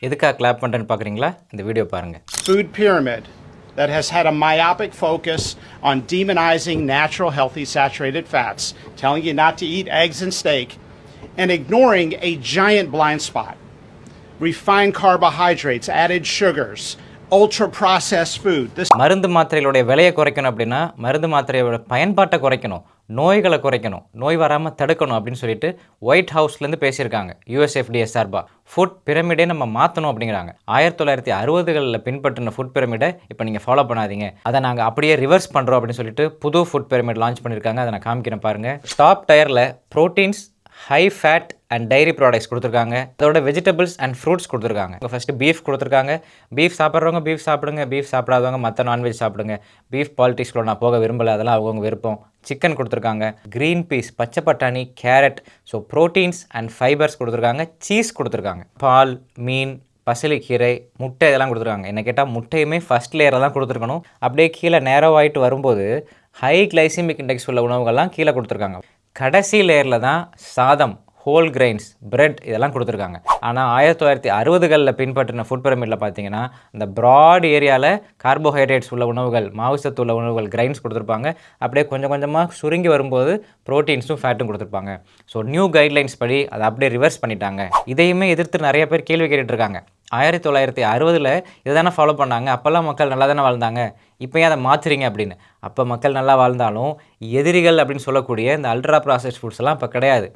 எதுக்காக கிளாப் பண்ணுறேன்னு பார்க்குறீங்களா? இந்த வீடியோ பாருங்கள். Food pyramid that has had a myopic focus on demonizing natural, healthy, saturated fats, telling you not to eat eggs and steak, and ignoring a giant blind spot. Refined carbohydrates, added sugars, ultra-processed food. மருந்து மாத்திரைகளுடைய விலையை குறைக்கணும் அப்படின்னா மருந்து மாத்திரையோட பயன்பாட்டை குறைக்கணும், நோய்களை குறைக்கணும், நோய் வராமல் தடுக்கணும் அப்படின்னு சொல்லிட்டு ஒயிட் ஹவுஸ்லேருந்து பேசியிருக்காங்க USFDA சார்பாக. ஃபுட் பிரமிடே நம்ம மாற்றணும் அப்படிங்கிறாங்க. 1960களில் பின்பற்றின ஃபுட் பிரமிடை இப்போ நீங்கள் ஃபாலோ பண்ணாதீங்க, அதை நாங்கள் அப்படியே ரிவர்ஸ் பண்ணுறோம் அப்படின்னு சொல்லிட்டு புது ஃபுட் பிரமிட் லான்ச் பண்ணியிருக்காங்க. அதை நான் காமிக்கிறேன் பாருங்கள். டாப் டயரில் proteins, high fat and dairy products கொடுத்துருக்காங்க. அதோட வெஜிடபிள்ஸ் அண்ட் ஃப்ரூட்ஸ் கொடுத்துருக்காங்க. ஃபஸ்ட்டு பீஃப் கொடுத்துருக்காங்க. பீஃப் சாப்பிட்றவங்க பீஃப் சாப்பிடுங்க, பீஃப் சாப்பிடாதவங்க மற்ற நான்வெஜ் சாப்பிடுங்க. பீஃப் பாலிட்டிக்ஸ்குள்ள நான் போக விரும்பலை, அதெல்லாம் அவங்கவுங்க விருப்பம். சிக்கன் கொடுத்துருக்காங்க, க்ரீன் பீஸ், பச்சை பட்டாணி, carrot, so proteins and fibres கொடுத்துருக்காங்க. சீஸ் கொடுத்துருக்காங்க. பால், மீன், பசலிக்கீரை, முட்டை இதெல்லாம் கொடுத்துருக்காங்க. என்ன கேட்டால் முட்டையுமே ஃபஸ்ட் லேயரில் தான் கொடுத்துருக்கணும். அப்படியே கீழே நேரோ ஆகிட்டு வரும்போது ஹை கிளைசிமிக் இண்டெக்ஸ் உள்ள உணவுகள்லாம் கீழே கொடுத்துருக்காங்க. கடைசி லேயரில் தான் சாதம், ஹோல் கிரெயின்ஸ், பிரெட் இதெல்லாம் கொடுத்துருக்காங்க. ஆனால் 1960களில் பின்பற்றின ஃபுட் பிரமிடில் பார்த்தீங்கன்னா இந்த ப்ராட் ஏரியாவில் கார்போஹைட்ரேட்ஸ் உள்ள உணவுகள், மாவுசத்து உள்ள உணவுகள், கிரைன்ஸ் கொடுத்துருப்பாங்க. அப்படியே கொஞ்சம் கொஞ்சமாக சுருங்கி வரும்போது ப்ரோட்டீன்ஸும் ஃபேட்டும் கொடுத்துருப்பாங்க. ஸோ நியூ கைட்லைன்ஸ் படி அதை அப்படியே ரிவர்ஸ் பண்ணிட்டாங்க. இதையுமே எதிர்த்து நிறைய பேர் கேள்வி கேட்டுட்ருக்காங்க. 1960ல் இதை தானே ஃபாலோ பண்ணாங்க, அப்போல்லாம் மக்கள் நல்லா தானே வாழ்ந்தாங்க, இப்போ ஏன் அதை மாற்றுறீங்க அப்படின்னு. அப்போ மக்கள் நல்லா வாழ்ந்தாலும் எதிரிகள் அப்படின்னு சொல்லக்கூடிய இந்த அல்ட்ரா ப்ராசஸ்ட் ஃபுட்ஸ் எல்லாம் இப்போ கிடையாது.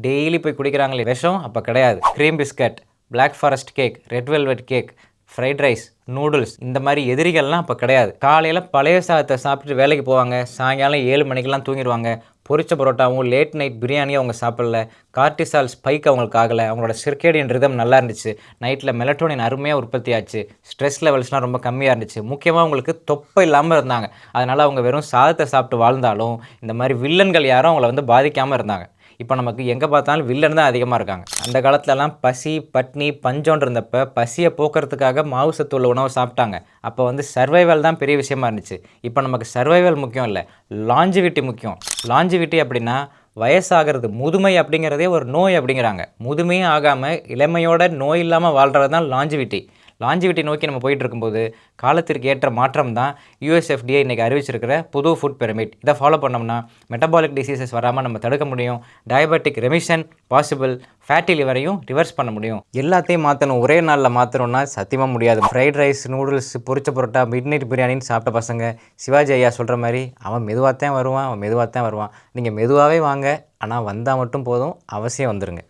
டெய்லி போய் குடிக்கிறாங்களே விஷம் அப்போ கிடையாது. Cream biscuit, black forest cake, red velvet cake, fried rice, noodles, இந்த மாதிரி எதிரிகள்லாம் இப்போ கிடையாது. காலையில் பழைய சாதத்தை சாப்பிட்டு வேலைக்கு போவாங்க, சாயங்காலம் 7 மணிக்கெல்லாம் தூங்கிடுவாங்க. பொரிச்ச பரோட்டாவும் லேட் நைட் பிரியாணியும் அவங்க சாப்பிடல. கார்டிசால் ஸ்பைக் அவங்களுக்கு ஆகலை. அவங்களோட சிர்கேடியன் ரிதம் நல்லா இருந்துச்சு. நைட்டில் மெலட்டோனின் அருமையாக உற்பத்தி ஆச்சு. ஸ்ட்ரெஸ் லெவல்ஸ்லாம் ரொம்ப கம்மியாக இருந்துச்சு. முக்கியமாக அவங்களுக்கு தொப்பை இல்லாமல் இருந்தாங்க. அதனால் அவங்க வெறும் சாதத்தை சாப்பிட்டு வாழ்ந்தாலும் இந்த மாதிரி வில்லன்கள் யாரும் அவங்கள வந்து பாதிக்காமல் இருந்தாங்க. இப்போ நமக்கு எங்கே பார்த்தாலும் வில்லன் தான் அதிகமாக இருக்காங்க. அந்த காலத்துலலாம் பசி, பட்னி, பஞ்சோன்னு இருந்தப்போ பசியை போக்குறதுக்காக மாவு சத்து உள்ள உணவை சாப்பிட்டாங்க. அப்போ வந்து சர்வைவல் தான் பெரிய விஷயமா இருந்துச்சு. இப்போ நமக்கு சர்வைவல் முக்கியம் இல்லை, லாஞ்சிவிட்டி முக்கியம். லாஞ்சிவிட்டி அப்படின்னா வயசாகிறது, முதுமை அப்படிங்கிறதே ஒரு நோய் அப்படிங்கிறாங்க. முதுமையே ஆகாமல் இளமையோட நோய் இல்லாமல் வாழ்கிறது தான் லாஞ்சிவிட்டி. லாஞ்சிவிட்டி நோக்கி நம்ம போயிட்டு இருக்கும்போது காலத்திற்கு ஏற்ற மாற்றம் தான் USFDA இன்றைக்கி அறிவிச்சிருக்கிற புது ஃபுட் பிரமிட். இதை ஃபாலோ பண்ணோம்னா மெட்டபாலிக் டிசீசஸ் வராமல் நம்ம தடுக்க முடியும். டயபெட்டிக் ரெமிஷன் பாசிபிள், ஃபேட்டி லிவரையும் ரிவர்ஸ் பண்ண முடியும். எல்லாத்தையும் மாற்றணும், ஒரே நாளில் மாற்றணும்னா சத்தியமாக முடியாது. ஃப்ரைட் ரைஸ், நூடுல்ஸ், பொரிச்ச பரோட்டா, மிட் நைட் பிரியாணின்னு சாப்பிட்ட பசங்க சிவாஜி ஐயா சொல்கிற மாதிரி அவன் மெதுவாக தான் வருவான், அவன் மெதுவாக தான் வருவான். நீங்கள் மெதுவாகவே வாங்க, ஆனால் வந்தால் மட்டும் போதும், அவசியம் வந்துடுங்க.